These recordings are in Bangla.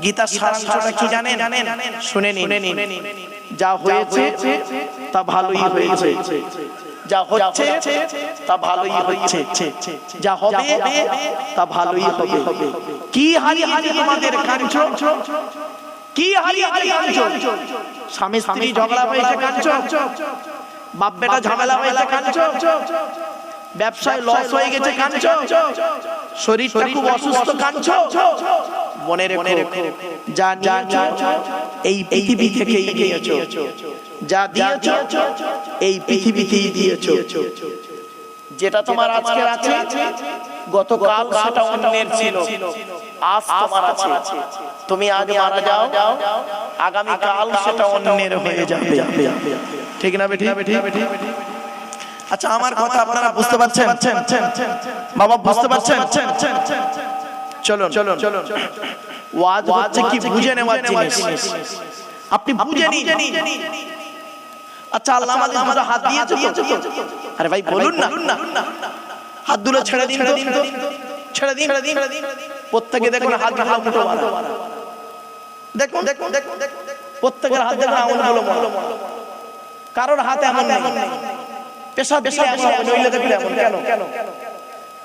গীতার সারাংশটা কি জানেন? শুনে নিন। যা হয়েছে তা ভালোই হয়েছে, যা হচ্ছে তা ভালোই হচ্ছে, যা হবে তা ভালোই হবে। কি হারিয়ে হারিয়ে তোমাদের কাঁদছো? কি হারিয়ে হারিয়ে কাঁদছো? স্বামী স্ত্রী ঝগড়া হয়েছে কাঁদছো? বাপ বেটা ঝামেলা হয়েছে কাঁদছো? ব্যবসায় লস হয়ে গেছে কাঁদছো? শরীরটা খুব অসুস্থ কাঁদছো? মনে রেখো, যা নিয়েছো এই পৃথিবী থেকেই নিয়েছো, যা দিয়েছো এই পৃথিবীতেই দিয়েছো। যেটা তোমার আজকের আছে, গতকাল সেটা অন্যের ছিল, আজ তোমার আছে। তুমি আজ মারা যাও, আগামী কাল সেটা অন্যের হয়ে যাবে। ঠিক না বেঠিক? আচ্ছা, আমার কথা আপনারা বুঝতে পারছেন? বাবা বুঝতে পারছেন? চলুন, ওয়াজ হচ্ছে কি বুঝে নেওয়ার জিনিস, আপনি বুঝে নিন। আচ্ছা, আল্লাহ আমাদের দুটো হাত দিয়েছে তো? আরে ভাই বলুন না, হাত দুটো ছেড়ে দিন, ছেড়ে দিন। প্রত্যেকে দেখুন হাত দুটো মুঠো মারা, দেখুন প্রত্যেকের হাত দেখুন আঙুলগুলো মারা। কারোর হাতে এমন নেই, পেশা পেশা নইলে দেখলে এমন কেন?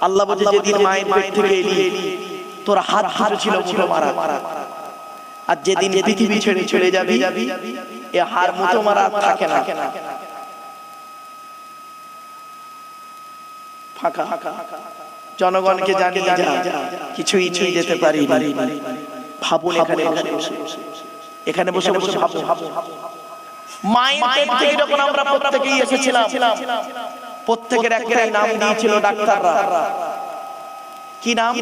আল্লাহ বলে যেদিন মায়ের পেট থেকে এলি তোর হাত হাত ছিল মুঠো মারা, আর যেদিন পৃথিবী ছেড়ে চলে যাবি এ হাত মুঠো মারা থাকে না, ফাঁকা। জনগণকে জানিয়ে যা কিছুই যেতে পারি। ভাবুন, এখানে বসে ভাবুন, মায়ের পেট থেকে যখন আমরা প্রত্যেকেই এসেছিলাম, প্রত্যেকের একটাই নাম দিয়েছিল ডাক্তাররা। কি নাম?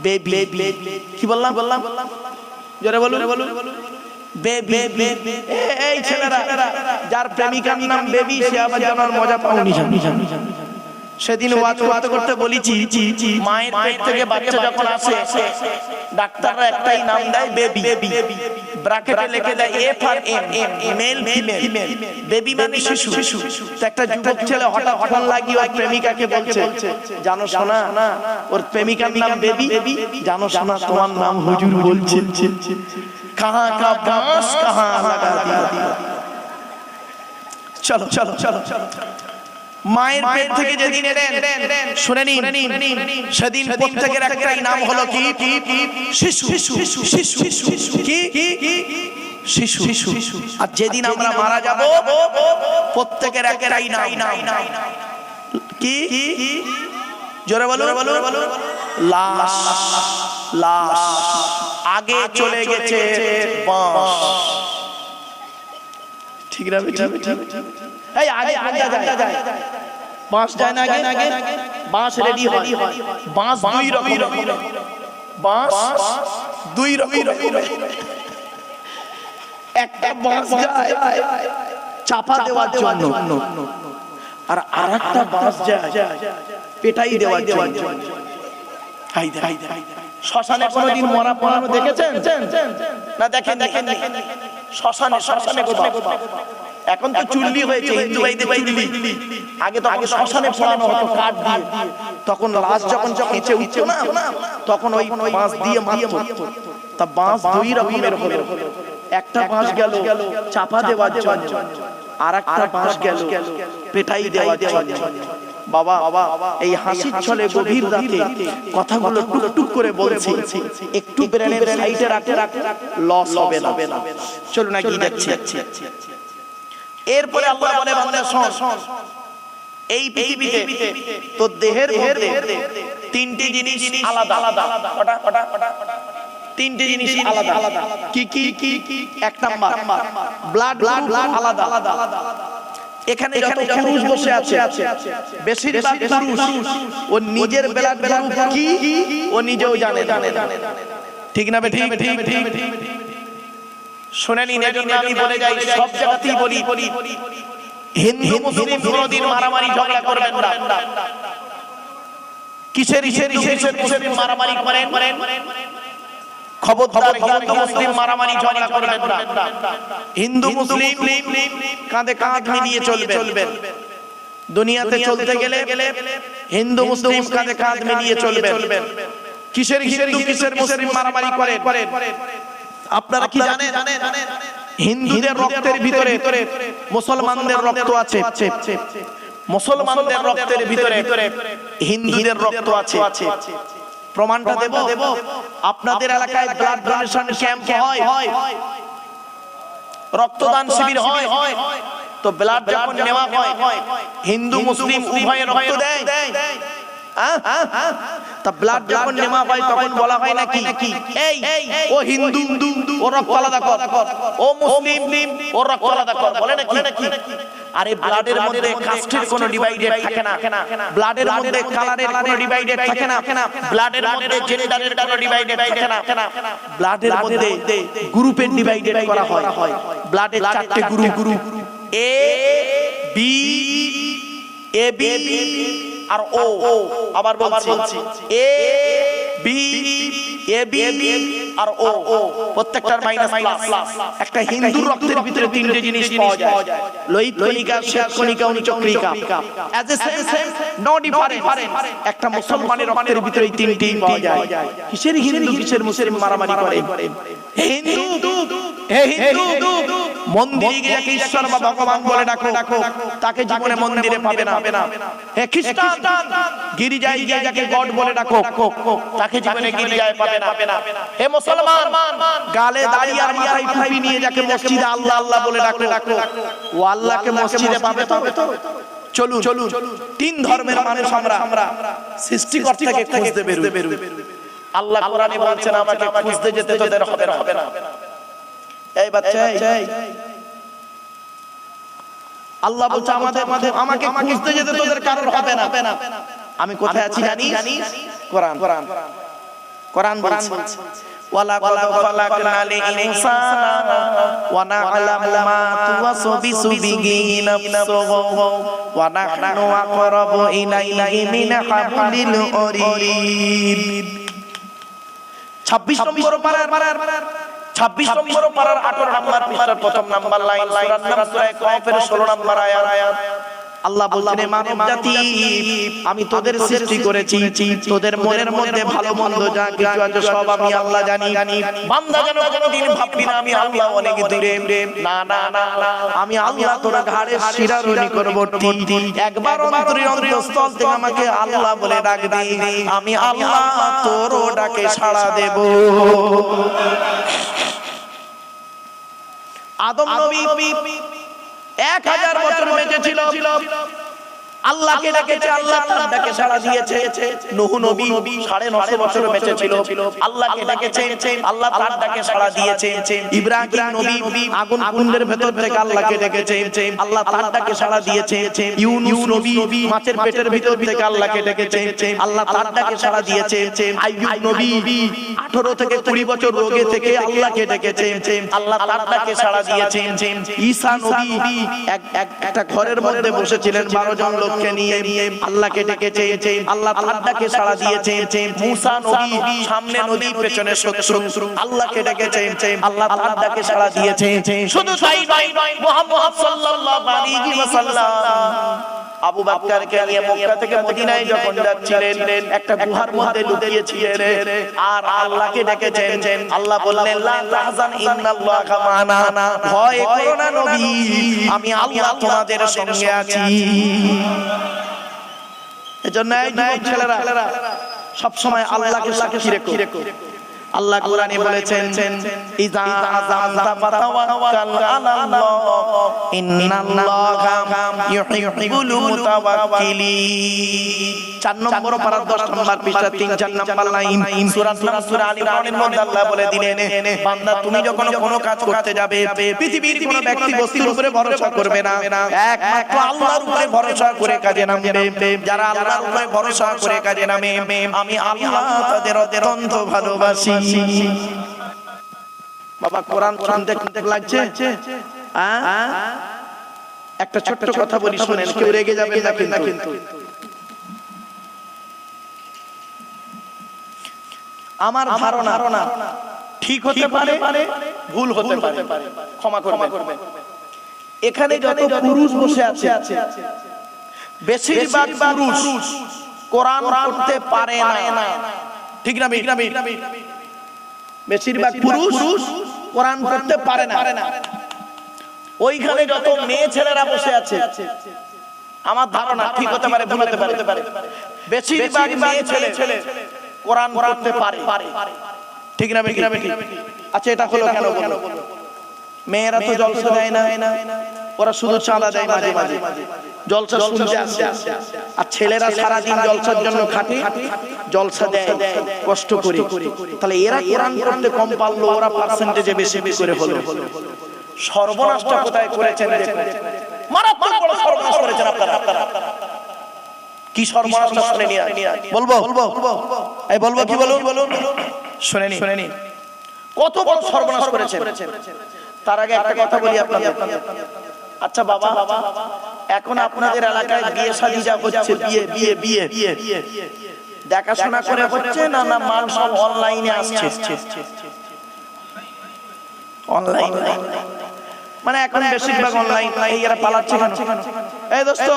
বেবি। কি বললাম? জোরে বলুন। বেবি। এই ছেলেরা যার প্রেমিকার নাম বেবি, সে আবার জানার মজা পাওনি। সেদিন ওয়াজ করতে বলেছি, মায়ের পেট থেকে বাচ্চা যখন আসে ডাক্তাররা একটাই নাম দেয় বেবি। ব্র্যাকেটে লিখে দেয় F or M, male female. Baby মানে শিশু। তো একটা যুবক ছেলে হঠাৎ লাগিয়ে ওর প্রেমিকাকে বলছে, জানো শোনা ওর প্রেমিকার নাম বেবি, জানো শোনা তোমার নাম হুজুর বলছে। কাহা কা বাঁশ কাহা লাগা দিয়া। চলো। মায়ের পেট থেকে যেদিন এলেন, শুনে নিন, সেদিন প্রত্যেকের একটাই নাম হলো কি? শিশু। কি? শিশু। আর যেদিন আমরা মারা যাব প্রত্যেকের একটাই নাম কি? জোরে বলো। লাশ। আগে চলে গেছে বাঁশ। ঠিক না? এই আগে যায় বাঁশ যায় না আগে? বাঁশ রেডি হয়। বাঁশ দুই রকম। একটা বাঁশ যায় চাপা দেওয়ার জন্য, আর আরেকটা বাঁশ যায় পেটাই দেওয়ার জন্য। শ্মশানে কোনোদিন মরা পড়ানো দেখেছেন না? দেখেন। শ্মশানে কোথাও? এখন তো চুল্লি হয়েছে, হিন্দু ভাইদের চুল্লি। আগে তো শ্মশানে পোড়ানো হতো কাঠ দিয়ে। তখন লাশ যখন খেঁচে উঠতো না, তখন ওই বাঁশ দিয়ে মারতো। তা বাঁশ দুই রকমের হলো। একটা বাঁশ গেল চাপা দেওয়ার জন্য, আর একটা বাঁশ গেল পেটাই দেওয়ার জন্য। বাবা এই হাসির ছলে গভীর রাতে কথাগুলো টুকটুক করে বলছি, একটু ব্রেনের সাইডে রাখতে লস হবে না। চলুন না, কি যাচ্ছে। এরপরে আল্লাহ বলে, বান্দা শোন, এই পৃথিবীতে তোর দেহের মধ্যে তিনটি জিনিস আলাদা। তিনটি জিনিস আলাদা। কি? এক নাম্বার ব্লাড আলাদা। এখানে যত পুরুষ বসে আছে বেশিরভাগ পুরুষ ও নিজের ব্লাড গ্রুপ কি ও নিজেও জানে। ঠিক না? ঠিক। শুনে নিন, আমি বলে যাই, সব জায়গাতেই বলি, হিন্দু মুসলিম কোনদিন মারামারি ঝগড়া করবেন না। কিসের মারামারি করেন? খবরদার, হিন্দু মুসলিম মারামারি ঝগড়া করবেন না। হিন্দু মুসলিম কাঁধে কাঁধ মিলিয়ে চলবেন। দুনিয়াতে চলতে গেলে হিন্দু মুসলিম কাঁধে কাঁধ মিলিয়ে চলবেন। কিসের হিন্দু কিসের মুসলিম মারামারি করে? আপনারা কি জানেন হিন্দুদের রক্তের ভিতরে মুসলমানদের রক্ত আছে, মুসলমানদের রক্তের ভিতরে হিন্দুদের রক্ত আছে। প্রমাণটা দেব। আপনাদের এলাকায় ব্লাড ডোনেশন ক্যাম্প হয়, রক্তদান শিবির হয়, তো ব্লাড যখন নেওয়া হয় হিন্দু মুসলিম উভয়ে রক্ত দেয়। তা ব্লাড যখন নেওয়া হয় তখন বলা হয় নাকি এই ও হিন্দু ও রক্ত আলাদা কর, ও মুসলিম ও রক্ত আলাদা কর, বলে নাকি? আরে ব্লাডের মধ্যে কাস্টের কোনো ডিভাইডেড থাকে না, ব্লাডের মধ্যে কালারের কোনো ডিভাইডেড থাকে না, ব্লাডের মধ্যে জেন্ডারের কোনো ডিভাইডেড থাকে না, ব্লাডের মধ্যে গ্রুপের ডিভাইডেড করা হয়। ব্লাডের চারটে group, A B, A B আর ও। আবার বলছি এ বি, এ বি আর ও, প্রত্যেকটার মাইনাস প্লাস। একটা হিন্দুর রক্তের ভিতরে তিনটে জিনিস পাওয়া যায়, লোহিত কণিকা, শ্বেত কণিকা, অনুচক্রিকা। As a same no difference. একটা মুসলমানের রক্তের ভিতরে এই তিনটি পাওয়া যায়। কিসের হিন্দু কিসের মুসলিম মারামারি করে? হিন্দু মন্দিরে গিয়ে ঈশ্বর বা ভগবান বলে ডাকো, তাকে জীবনে মন্দিরে পাবে না। হে খ্রিস্টান গির্জায় গিয়ে যাকে গড বলে ডাকো, তাকে জীবনে গির্জায় পাবে না। হে মুসলমান গালে দাড়ি আর মাথায় টুপি নিয়ে যাকে মসজিদে আল্লাহ আল্লাহ বলে ডাকো, ও আল্লাহকে মসজিদে পাবে তো? চলুন তিন ধর্মের মানুষ আমরা সৃষ্টিকর্তাকে খুঁজতে বেরোই। আল্লাহ কোরআনে বলছেন আমাকে খুঁজতে যেতে তোদের হবে না। এই বাচ্চা, আল্লাহ বলছে আমাকে খুঁজতে যেতে তোদের কারোর হবে না। আমি কোথায় আছি জানিস? কোরআন বলছে ওয়ালাকাদ খালাকনাল ইনসানা ওয়া না'লামু মা তুওয়াসবিসু বিহি নাফসুহু ওয়া নাহনু আকরাবু ইলাইহি মিন হাবলিল ওয়ারিদ। 26 নম্বর পারার 18 নম্বর পৃষ্ঠার প্রথম নাম্বার লাইন, সূরার নাম সূরা কাফের 16 নম্বর আয়াত। আল্লাহ বলছেন মানব জাতি আমি তোদের সৃষ্টি করেছি, তোদের মনের মধ্যে ভালো মন্দ যা কিছু আছে সব আমি আল্লাহ জানি। বান্দা যেন কোনোদিন ভাববি না আমি আল্লাহ অনেক দূরে, না, আমি আল্লাহ তোর ঘাড়ের শিরার নিকটবর্তী। একবার অন্তরের অন্তঃস্থল থেকে আমাকে আল্লাহ বলে ডাক দি, আমি আল্লাহ তোর ডাকে সাড়া দেব। আদম নবী 1000 বছর বেঁচে ছিল, আল্লাহকে ডেকেছে, আল্লাহ তার ডাকে সাড়া দিয়েছে। নূহ নবী 950 বছর বেঁচে ছিল, আল্লাহকে ডেকেছে, আল্লাহ তার ডাকে সাড়া দিয়েছে। ইব্রাহিম নবী আগুন কুণ্ডের ভেতর থেকে আল্লাহকে ডেকেছে, আল্লাহ তার ডাকে সাড়া দিয়েছে। ইউনূস নবী মাছের পেটের ভিতর থেকে আল্লাহকে ডেকেছে, আল্লাহ তার ডাকে সাড়া দিয়েছে। আইয়ুব নবী 18 থেকে 20 বছর রোগে থেকে আল্লাহকে ডেকেছে, আল্লাহ তার ডাকে সাড়া দিয়েছে। ঈসা নবী একটা ঘরের মধ্যে বসেছিলেন 12 জন লোককে নিয়ে, আল্লাহকে ডেকেছে, আল্লাহ তার ডাকে সাড়া দিয়েছে। মুসা নবী সামনে নদী পেছনে শত্রু, আল্লাহকে ডেকেছে, আল্লাহ তার ডাকে সাড়া দিয়েছে। শুধু তাই নয়, মুহাম্মদ সাল্লাল্লাহু আলাইহি ওয়াসাল্লাম আবু বকরকে নিয়ে মক্কা থেকে মদিনায় যখন যাচ্ছিলেন একটা গুহার মধ্যে লুকিয়েছিলেন আর আল্লাহকে ডেকেছেন। আল্লাহ বললেন লা তাহজান ইন্নাল্লাহা মা'ানা, ভয় করো না নবী, আমি আল্লাহ তোমাদের সঙ্গে আছি। এজন্য এই যুবক ছেলেরা সব সময় আল্লাহকে সাক্ষী রেখো। আল্লাহ কোরআনে বলেছেন ইযা আযামতা ফাতাওয়াক্কাল আলাল্লাহ ইন্নাল্লাহা ইউহিব্বুল মুতাওয়াক্কিলিন। 4 নম্বর পারা 10 নম্বর পৃষ্ঠা 3-4 নম্বর লাইন, সূরা আলী ইমরানের মধ্যে আল্লাহ বলে দিলেন বান্দা তুমি যখন কোনো কাজ করতে যাবে পৃথিবীর কোনো ব্যক্তি বস্তুর উপরে ভরসা করবে না, একমাত্র আল্লাহর উপরে ভরসা করে কাজে নামবে। যারা আল্লাহর উপরে ভরসা করে কাজে নামে আমি আল্লাহ তাদের অত্যন্ত ভালোবাসি। বাবা কোরআন শুনতে লাগছে? একটা ছোট্ট কথা বলি শুনেন, কেউ রেগে যাবেন না কিন্তু। আমার ধারণা ঠিক হতে পারে, ভুল হতে পারে, ক্ষমা করবেন। এখানে যত পুরুষ বসে আছে বেশিরভাগ পুরুষ কোরআন পড়তে পারে না। ঠিক না? বেশিরভাগ পুরুষ কোরআন পড়তে পারে না। ওইখানে যত মেয়ে ছেলেরা বসে আছে, আমার ধারণা ঠিক হতে পারে, ভুল হতে পারে, বেশিরভাগ মেয়ে ছেলে কোরআন পড়তে পারে। ঠিক না? আচ্ছা, এটা হলো কেন? মেয়েরা তো জলসা দেয় না, ওরা শুধু চাঁদা দেয় মাঝে মাঝে, জলসা শুনতে আসে। আর ছেলেরা সারাদিন জলসার জন্য খাটে, জলসা দেয় কষ্ট করে। তাহলে এরা কোরআন পড়তে কম পারলো, ওরা পার্সেন্টেজে বেশি করে হলো। সর্বনাশটা কোথায় করেছেন দেখুন, মারাত্মক বড় সর্বনাশ করেছেন আপনারা। কি সর্বনাশটা শুনে নিয়ে বলবো কি বলুন, শুনে নিন কত বড় সর্বনাশ করেছেন। তার আগে একটা কথা বলি আপনাদের। আচ্ছা বাবা, এখন আপনাদের এলাকায় বিয়ে শাদী যা হচ্ছে, বিয়ে দেখাশোনা করে হচ্ছে না মাল সব অনলাইনে আসছে? অনলাইন মানে এখন বেশিরভাগ অনলাইন। এরা পালাচ্ছে কেন? এই দোস্ত,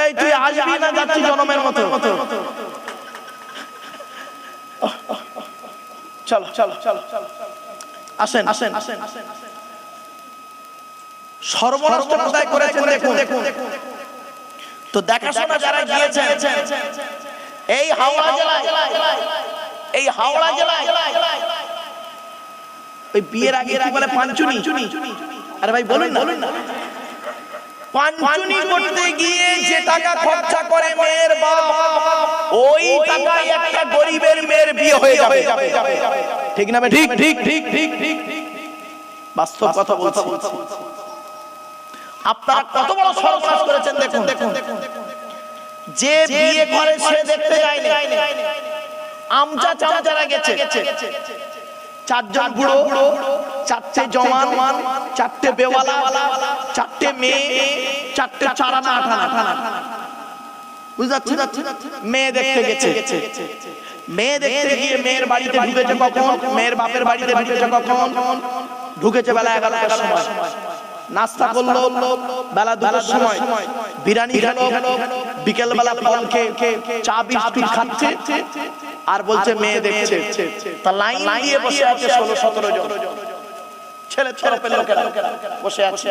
এই তুই আসবি না যাচ্ছি জনমের মতো? চলো আসেন। সর্বনাশটা কোথায় করেছেন দেখুন। তো দেখাশোনা যারা গিয়েছেন এই হাওড়া জেলায় ওই বিয়ের আগে কি বলে পাঁচুনি? আরে ভাই বলুন না, পাঁচুনি করতে গিয়ে যে টাকা খরচা করে মেয়ের বাপ, ওই টাকায় একটা গরিবের মেয়ের বিয়ে হয়ে যাবে। ঠিক না? ঠিক বাস্তব কথা বলছি। আপনারা কত বড় সর্বনাশ করেছেন দেখুন। যে বিয়ে করে সে দেখতে যায় না, আমচা চামচারা গেছে, চারজন বুড়ো, চারটে জওয়ান, চারটে বেওয়ালা, চারটে মেয়ে, চারটে চারানা আঠানা, বুঝতে পারছেন? মেয়ে দেখতে গেছে। মেয়ে দেখতে গিয়ে মেয়ের বাড়িতে ঢুকেছে কখন? মেয়ের বাপের বাড়িতে ঢুকেছে কখন? ঢুকেছে বেলা 11টার সময়। নাস্তা করলো বেলা 2টার সময়, বিরিয়ানি খেলো, বিকেল বেলা ফল খেয়ে চা বিস্কুট খাচ্ছে, আর বলছে মেয়ে দেখছে। তা লাইন দিয়ে বসে আছে 16-17 জন ছেলে লোকেরা বসে আছে।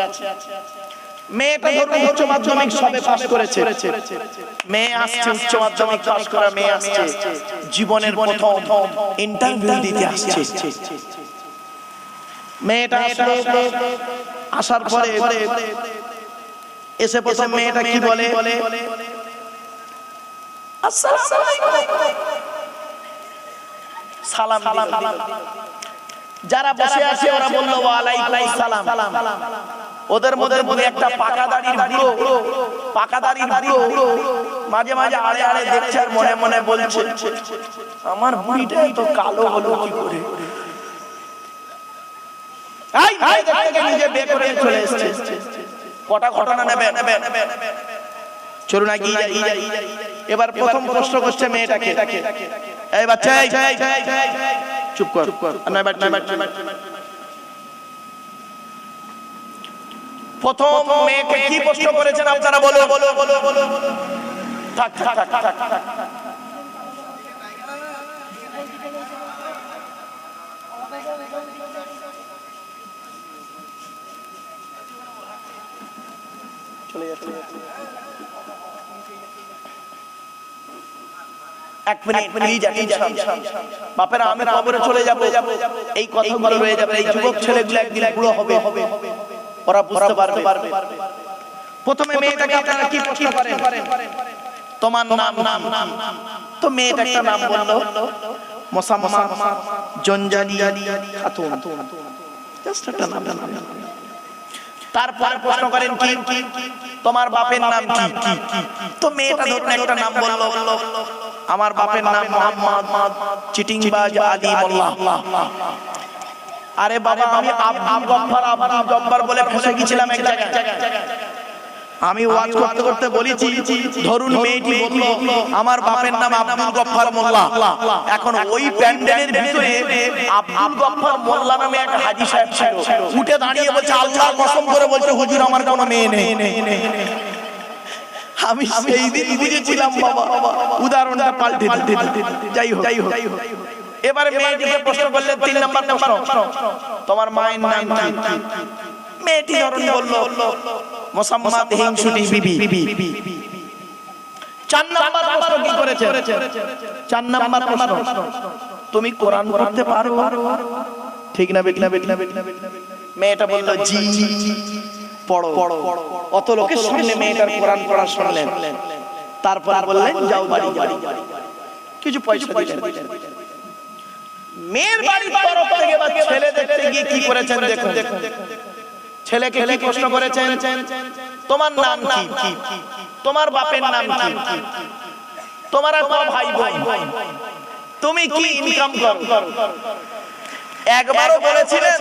মেয়েটা ধরুন উচ্চ মাধ্যমিক সবে পাস করেছে। মেয়ে আসছে, উচ্চ মাধ্যমিক পাস করা মেয়ে আসছে, জীবনের প্রথম ইন্টারভিউ দিতে আসছে। মেয়েটা আসার পরে এসে প্রথম মেয়েটা কি বলে? আসসালামু আলাইকুম, সালাম। যারা বসে আছে ওরা বলল ওয়া আলাইকুম সালাম। ওদের মধ্যে একটা পাকা দাড়ির বুড়ো মাঝে মাঝে আড়ে দেখছে আর মনে মনে বলছে, আমার বুড়িটা তো কালো হলো কি করে? নিজে বের করে চলে এসেছে। কটা ঘটনা নেবে চলুন এগিয়ে যাই। এবার প্রথম প্রশ্ন করছে মেয়েটাকে, এই বাচ্চা চুপ কর। প্রথম মেয়েকে কি প্রশ্ন করেছেন আপনারা বলো? থাক চলে যাচ্ছে। এক মিনিট প্লিজ। বাপেরা আমি কবরে চলে যাব, এই কথাগুলো রয়ে যাবে। এই যুবক ছেলেগুলো একদিন বুড়ো হবে, ওরা বুঝতে পারবে। প্রথমে মেয়েটাকে আপনারা কি প্রশ্ন করেন? তোমার নাম? তো মেয়েটা একটা নাম বললো, মোসাম্মা জঞ্জালি খাতুন, জাস্ট একটা নাম। তারপরে প্রশ্ন করেন কি তোমার বাপের নাম কি? তো মেয়েটা ধরুন একটা নাম বললো, আমার বাপের নাম মোহাম্মদ চিটিংবাজ আলী মোল্লা। আরে বাবা, আমি আব্দুল জব্বার বলে ফেসে গেছিলাম এক জায়গায়। আমি ওয়াজ করতে করতে বলেছি, ধরুন মেয়েটি বলল আমার বাপের নাম আব্দুল গফফার মোল্লা। এখন ওই প্যান্ডেলের ভিতরে আব্দুল গফফার মোল্লা নামে এক হাজী সাহেব ছিল, উঠে দাঁড়িয়ে বলছে, আল্লাহর কসম করে বলছে, হুজুর আমার কোনো মেয়ে নেই। আমি সেই দিন বুঝেছিলাম বাবা উদাহরণটা পাল্টে দিতে। যাই হোক এবারে মেয়েটিকে প্রশ্ন করলেন 3 নম্বর প্রশ্ন, তোমার মায়ের নাম কি? মেয়েটি ধরুন বলল মোসাম্মদ হিংসুটি বিবি। 4 নম্বর প্রশ্ন কি করেছে? 4 নম্বর প্রশ্ন, তুমি কোরআন পড়তে পারো? ঠিক না বেটি? মেয়েটা বলল জি পড়ো। অত লোকের সামনে মেয়েটার কোরআন পড়া শুনলেন, তারপর বললেন যাও বাড়ি, কিছু পয়সা দিলেন। মেয়ের বাড়ির তরফ থেকে বা ছেলে দেখতে গিয়ে কি করেছেন দেখুন। ছেলেকে কি প্রশ্ন করেছেন? তোমার নাম কি? তোমার বাপের নাম কি? তোমার কয় ভাই বোন? তুমি কি ইনকাম করো? একবারও বলেছিলেন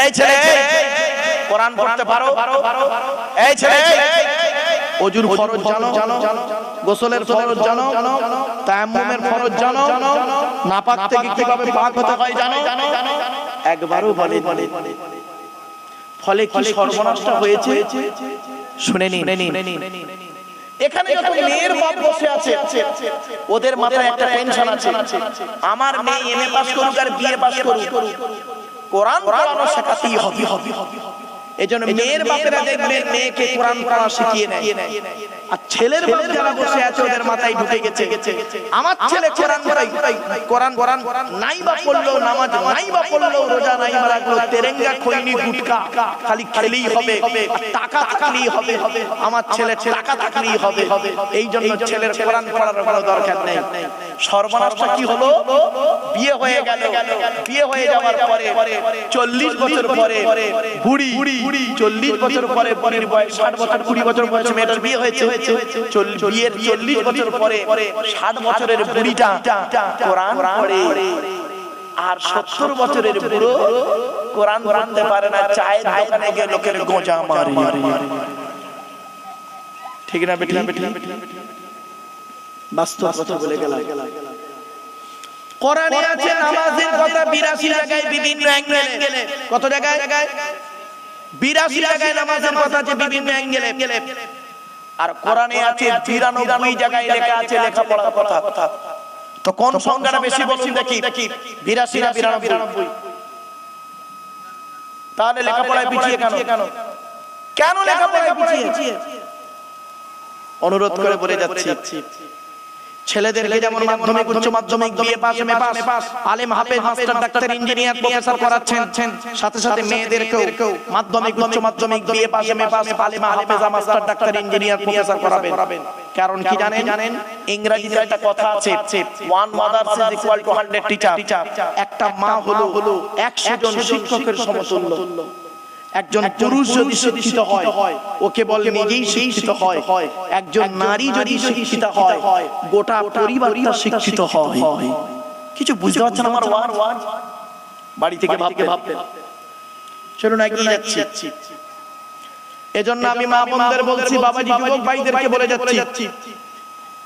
এই ছেলে কোরআন পড়তে পারো? এই ছেলে ওযুর ফরজ জানো? গোসলের ফরজ জানো? তায়াম্মুমের ফরজ জানো? নাপাক থেকে কিভাবে পাক হতে হয় জানো? একবারও বলে। ফলে কি সর্বনাশটা হয়েছে শুনে নিন। এখানে যখন মেয়ের বাপ বসে আছে ওদের মাথায় একটা টেনশন আছে, আমার মেয়ে এমএ পাস করুক আর বিএ পাস করুক, কোরআন পড়ানো শেখাতেই হবে। এজন্য মেয়ের বাপেরা দেখবেন মেয়েকে কোরআন পড়া শিখিয়ে নেয়। আর ছেলের বাপ যারা বসে আছে ওদের মাথায় ঢুকে গেছে আমার ছেলে কোরআন নাই বা পড়লো, নামাজ নাই বা পড়লো, রোজা নাই বা রাখলো, তেরেঙ্গা খৈনি গুটকা খালি খেলেই হবে, টাকা থাকলেই হবে, আমার ছেলে টাকা থাকলেই হবে। এই জন্য ছেলের কোরআন পড়ার কোনো দরকার নেই। সর্বনাশটা কি হলো? বিয়ে হয়ে গেল, বিয়ে হয়ে যাওয়ার পরে 40 বছর পরে বুড়ি, 40 বছর পরে বুড়ির বয়স 60 বছর, 20 বছর বয়সে মেয়েটার বিয়ে হয়েছে। বিয়ের 40 বছর পরে 60 বছরের বুড়িটা কোরআন পড়ে, আর 70 বছরের বুড়ো কোরআন পড়তে পারে না, চায়ের দোকানে গিয়ে লোকের গোঁজা মারে। ঠিক না বেটি? বাস্তব কথা বলে গেল। কোরআনে আছে নামাজের কথা 82 জায়গায় বিভিন্ন অ্যাঙ্গেলে। কত জায়গায়? 82 জায়গায় নামাজের কথা আছে বিভিন্ন অ্যাঙ্গেলে। আর কোরআনে আছে 93 জায়গায় লেখা আছে লেখাপড়ার কথা। তো কোন সংখ্যাটা বেশি বলুন দেখি? 82 না 93? তাহলে লেখাপড়ায় পিছিয়ে কেন লেখাপড়ায় পিছিয়ে? অনুরোধ করে বলে যাচ্ছি, ছেলেদেরকে যেমন মাধ্যমিক, উচ্চ মাধ্যমিক, বিএ পাস, এমএ পাস, আলেম, হাফেজ, মাস্টার, ডাক্তার, ইঞ্জিনিয়ার, প্রফেসর করাচ্ছেন, সাথে সাথে মেয়েদেরকেও মাধ্যমিক, উচ্চ মাধ্যমিক, বিএ পাস, এমএ পাস, আলেম, হাফেজ, মাস্টার, ডাক্তার, ইঞ্জিনিয়ার, প্রফেসর করাবেন। কারণ কি জানেন? ইংরেজিতে একটা কথা আছে, one mother is equal to 100 teacher। একটা মা হলো 100 জন শিক্ষকের সমতুল্য। একজন পুরুষ যদি শিক্ষিত হয় ও কেবল নিজেই শিক্ষিত হয়, একজন নারী যদি শিক্ষিত হয় গোটা পরিবারটা শিক্ষিত হয়। কিছু বুঝতে পারছেন আমার ওয়াজ? বাড়ি থেকে ভাববেন। চলুন এগিয়ে যাচ্ছি। এজন্য আমি মা বোনদের বলছি, বাবাজি যুবক ভাইদেরকে বলে যাচ্ছি,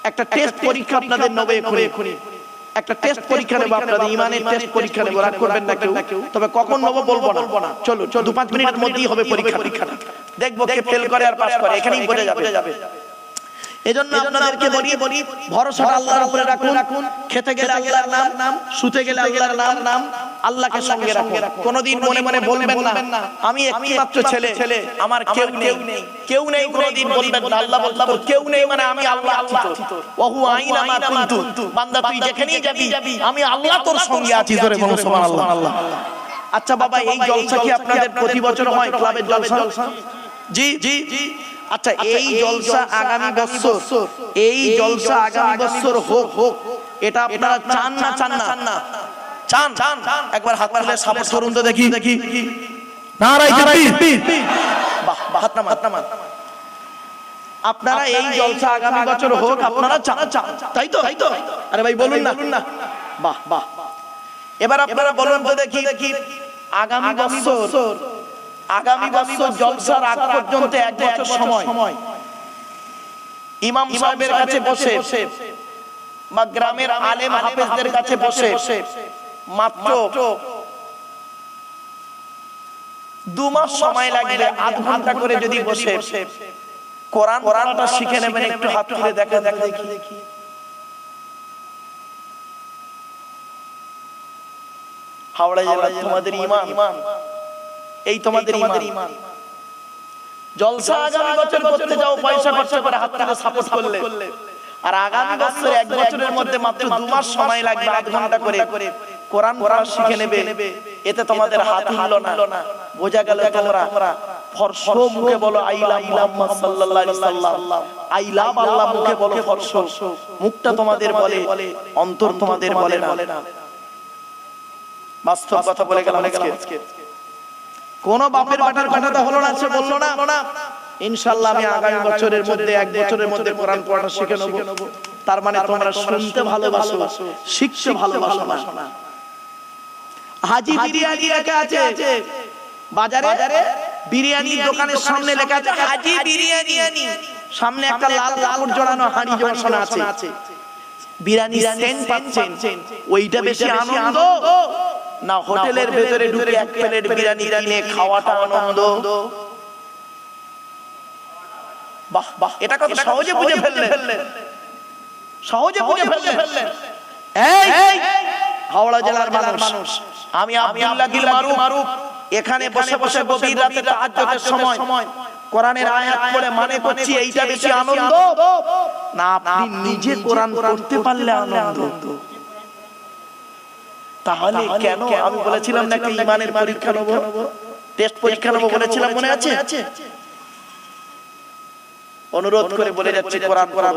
একটা টেস্ট পরীক্ষা আপনাদের নেবে এখনি। একটা টেস্ট পরীক্ষা নেব আপনাদের, ইমানের টেস্ট পরীক্ষা নেব। রাগ করবেন না কেউ, তবে কখন নেব বলবো না। চলো 2-5 মিনিটের মধ্যেই হবে পরীক্ষা। দেখবো কে ফেল করে আর পাস করে, এখানেই বোঝা যাবে। এজন্য আপনাদেরকে বলি, ভরসাটা আল্লাহর উপরে রাখুন। খেতে গেলে আল্লাহর নাম, শুতে গেলে আল্লাহর নাম, আল্লাহকে সঙ্গে রাখুন। কোনদিন মনে মনে বলবেন না আমি একটি মাত্র ছেলে, আমার কেউ নেই। কোনদিন বলবেন না। আল্লাহ বলতো কেউ নেই মানে আমি আল্লাহ আছি তোর। ওহু আইনা মা কুনতু, বান্দা তুই যেখানেই যাবি আমি আল্লাহ তোর সঙ্গে আছি। জোরে বলুন সুবহানাল্লাহ। আচ্ছা বাবা, এই জলসা কি আপনাদের প্রতি বছর হয়? ক্লাবের জলসা? জি। আচ্ছা, এই জলসা আগামী বছর হোক, এটা আপনারা চান না? চান? একবার হাত তুলে সাপোর্ট করুন তো দেখি। নারায়ে তাকবীর। বাহ, হাত নামান। আপনারা এই জলসা আগামী বছর হোক, আপনারা চান, তাই তো? আরে ভাই বলুন না। বাহ। এবার আপনারা বলুন তো দেখি, আগামী বছর জলসার আগ পর্যন্ত 1 বছর সময় ইমাম সাহেবের কাছে বসে বা গ্রামের আলেম হাফেজদের কাছে বসে মাত্র 2 মাস সময় লাগবে, 1/2 ঘন্টা করে যদি বসে কোরআনটা শিখে নেবেন, একটু হাত তুলে দেখেন দেখি। হাওড়া জেলা তোমাদের ঈমান, এই তোমাদের ঈমান। জলসা আগামী বছর করতে যাও, পয়সা খরচ করে হাত থেকে সাপোর্ট করলে, আর আগামী বছর 1 বছরের মধ্যে মাত্র 2 মাস সময় লাগবে, 8 ঘন্টা করে কোরআন শিখে নেবে। এতে তোমাদের হাত উঠলো না, বোঝা গেল তোমরা ফরশ মুখে বলো আই লাভ মুহাম্মদ সাল্লাল্লাহু আলাইহি ওয়াসাল্লাম, আই লাভ আল্লাহ মুখে বলো ফরশ, মুখটা তোমাদের বলে, অন্তর তোমাদের বলে না। বাস্তব কথা বলে গেলাম আজকে। কোন বাপের বাটার কথাটা হলো না, সে বললো না ইনশাআল্লাহ আমি আগামী বছরের মধ্যে 1 বছরের মধ্যে কোরআন পড়া শিখে নেব। তার মানে তোমরা শুনতে ভালোবাসো, শিখতে ভালোবাসো না। হাজি বিরিয়ানি লেখা আছে বাজারে, বিরিয়ানির দোকানের সামনে লেখা আছে হাজি বিরিয়ানি, সামনে একটা লাল কাপড় জড়ানো হাঁড়ি জড়ানো আছে, বিরিয়ানি সেন্ট পাচ্ছেন, ওইটা বেশি আনন্দ না হোটেলের ভেতরে ঢুকে 1 প্লেট বিরিয়ানি কিনে খাওয়াটা আনন্দ? বাহ বাহ, এটা কত সহজে বুঝে ফেললেন, সহজে বুঝে ফেললেন। এই হাওড়া জেলার মানুষ, আমি আব্দুল্লাহ গিল মারুফ এখানে বসে বসে গভীর রাতে তাহাজ্জুদের সময় কোরআনের আয়াত পড়ে মানে করছি এইটা বেশি আনন্দ না আপনি নিজে কোরআন পড়তে পারলে আনন্দ? তাহলে কেন আমি বলেছিলাম না একটা ঈমানের পরীক্ষা নেব, টেস্ট পরীক্ষা নেব বলেছিলাম, মনে আছে? অনুরোধ করে বলে যাচ্ছি কোরআন পড়ুন।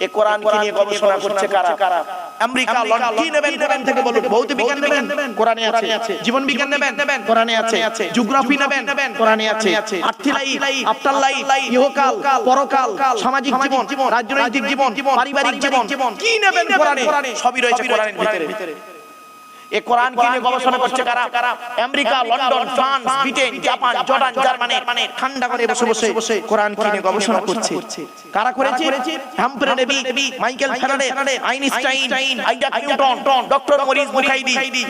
এই কোরআনকে নিয়ে গবেষণা করছে কারা? America, London. কি নেবেন কোরআন থেকে বলুন? ভৌত বিজ্ঞান নেবেন, কোরআনে আছে। জীবন বিজ্ঞান নেবেন, কোরআনে আছে। জিওগ্রাফি নেবেন, কোরআনে আছে। আর্থ লাইফ, আফটার লাইফ, ইহকাল, পরকাল, সামাজিক জীবন, রাজনৈতিক জীবন, পারিবারিক জীবন, কি নেবেন কোরআনে সবই রয়েছে কোরআনের ভিতরে। এই কোরআন কি নিয়ে গবেষণা করছে কারা? America, London, France, Britain, Japan, Jordan, Germany ঠান্ডা করে বসে বসে কোরআন কি নিয়ে গবেষণা করছে। কারা করেছে? Humphry Davy, Michael Faraday, Einstein, Isaac Newton, doctor Maurice Bukhari,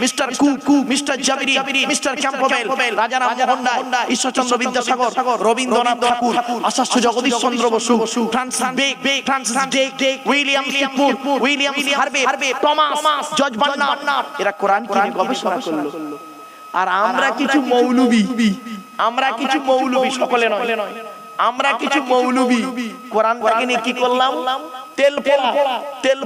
mister Cook, mister Jabiri, mister Campbell, Raja Rammohan Roy, Ishwarchandra Vidyasagar, Rabindranath Tagore, Acharya Jagadish Chandra Bose, Francis Drake, William শিপফুড, William Harvey, Thomas, George Bernard, এরা কোরআন কি নিয়ে গবেষণা করলো। আর আমরা কিছু মৌলবি, সকলে নয়, আমরা কিছু মৌলবি কোরআনটাকে নিয়ে কি করলাম? তেল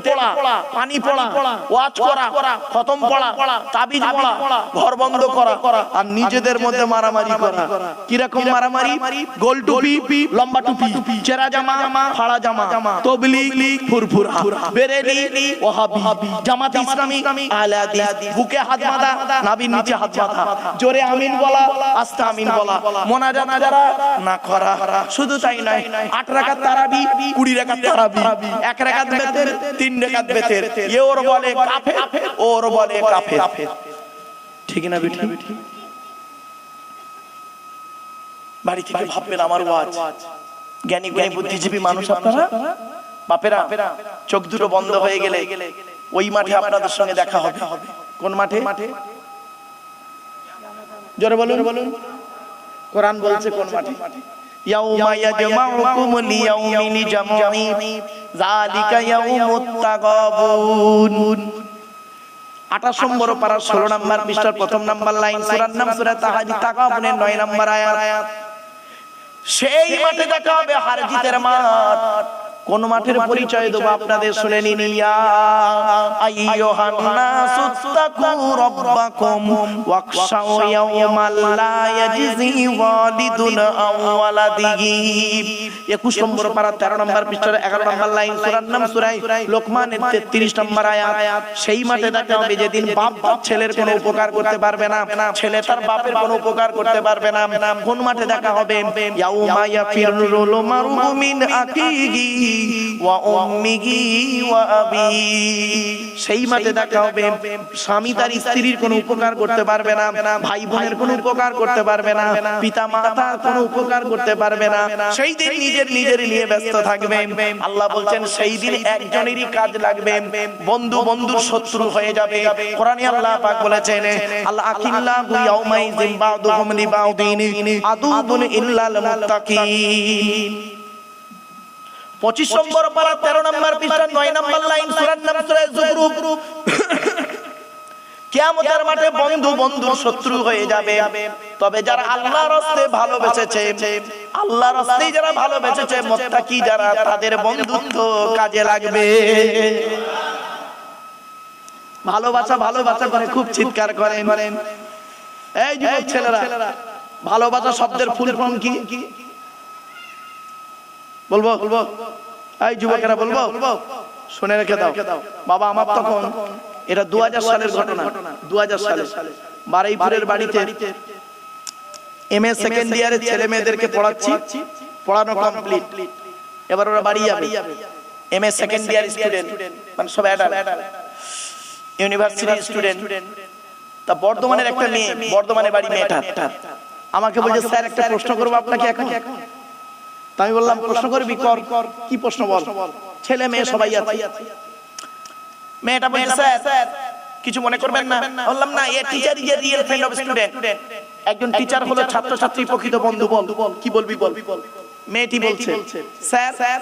পড়া, পানি পড়া, ওয়াজ করা, খতম পড়া, তাবিজ পড়া, ঘর বন্ধ করা, আর নিজেদের মধ্যে মারামারি করা। কিরকম মারামারি? গোল টুপি, লম্বা টুপি, চেরা জামা, ফাড়া জামা, তবলিগ, ফুরফুরা, বেরেলি, ওয়াহাবি, জামাত ইসলামী, আহলে হাদিস, বুকে হাত বাঁধা, নাভির নিচে হাত বাঁধা, জোরে আমিন বলা, আস্তে আমিন বলা, মোনাজাত যারা না করা। শুধু তাই নয়, 8 রাকাত তারাবি, 20 রাকাত তারাবি, 1 রাকাত বেতের, 3 রাকাত বেতের, এ ওর বলে কাফের, ওর বলে কাফের। ঠিক না বেটি? বাড়ি থেকে ভাববেন আমার ওয়াজ। জ্ঞানী বুদ্ধিজীবী মানুষ আপনারা, বাপেরা, চোখ দুটো বন্ধ হয়ে গেলে ওই মাঠে আপনাদের সঙ্গে দেখা হবে। কোন মাঠে? জোরে বলুন। কোরআন বলছে কোন মাঠে? ইয়াউমা ইয়াজমাউকুম লিয়াউমিল জামঈ যালিকা ইয়াউমুত তাগাবুন। 28 নম্বর পারা 16 নম্বর পৃষ্ঠার 1ম নম্বর লাইন, সূরার নাম সূরা তাগাবুনের 9 নম্বর আয়াত। সেই মাঠে দেখা হবে হার জিতের মাঠ। কোন মাঠের পরিচয় দেব আপনাদের, শুনে নিন। ইয়া আইয়ুহান নাসুত্তাকু রাব্বাকুম ওয়াখশাউ ইয়াওমাল লা ইয়াজজি ওয়ালিদুন আও ওয়ালাদিহি। 21 নম্বর পারা 13 নম্বর পৃষ্ঠার 11 নম্বর লাইন, সূরার নাম সূরা লোকমানের 33 নম্বর আয়াত। সেই মাঠে দেখা হবে যেদিন বাপ ছেলের কোনো উপকার করতে পারবে না, ছেলে তার বাপের কোনো উপকার করতে পারবে না। কোন মাঠে দেখা হবে? ইয়াউমা ইয়াফিরুল মারউ মিন আখিহি ওয়া উম্মিহি ওয়া আবিহি। সেই মাঠে দেখা হবে স্বামী তার স্ত্রীর কোনো উপকার করতে পারবে না, ভাই বোনের কোনো উপকার করতে পারবে না, পিতা মাতার কোনো উপকার করতে পারবে না। সেই দিন নিজের নিয়ে ব্যস্ত থাকবে। আল্লাহ বলছেন সেই দিন একজনেরই কাজ লাগবে, বন্ধু বন্ধুর শত্রু হয়ে যাবে। কোরআনে আল্লাহ পাক বলেছেন আল্লাহ আকিল্লাহু ইয়াউমাইযিন বা'দুহুম লিবা'দিন আদুবুন ইল্লাল মুত্তাকিন। 25 নম্বর পারা 13 নম্বর পৃষ্ঠা 9 নম্বর লাইন সূরার নাম সূরা যুখরুফ। কিয়ামতের মাঠে বন্ধু বন্ধুর শত্রু হয়ে যাবে, তবে যারা আল্লাহর রাস্তায় ভালোবেসেছে, আল্লাহর রাস্তায় যারা ভালোবেসেছে, মুত্তাকি যারা, তাদের বন্ধুত্ব কাজে লাগবে। ভালোবাসা ভালোবাসা করে খুব চিৎকার করেন। এই যুবক ছেলেরা, ভালোবাসা শব্দের ফুল ফর্ম কি বলবো? এই যুবকেরা বলবো? শুনে রেখে দাও বাবা। আমার তখন এটা 2000 সালের ঘটনা। 2000 সালে বারুইপুরের বাড়িতে এমএ সেকেন্ড ইয়ারের ছেলে মেয়েদেরকে পড়াচ্ছি, পড়ানো কমপ্লিট। এবার ওরা বাড়ি যাবে। এমএ সেকেন্ড ইয়ার স্টুডেন্ট, মানে সব অ্যাডাল্ট ইউনিভার্সিটি স্টুডেন্ট। তা বর্ধমানের একটা মেয়ে, বর্ধমানের বাড়ি মেয়েটা, আমাকে বলছে স্যার একটা প্রশ্ন করবো আপনাকে এখন। তা আমি বললাম প্রশ্ন করবি, কর। কি প্রশ্ন বল? ছেলে মেয়ে সবাই আছে। মেয়েটা বলছে স্যার কিছু মনে করবেন না। বললাম না, a teacher is a real friend of student. একজন টিচার হলো ছাত্র ছাত্রীর প্রকৃত বন্ধু। বল কি বলবি বল। মেয়েটি বলছে স্যার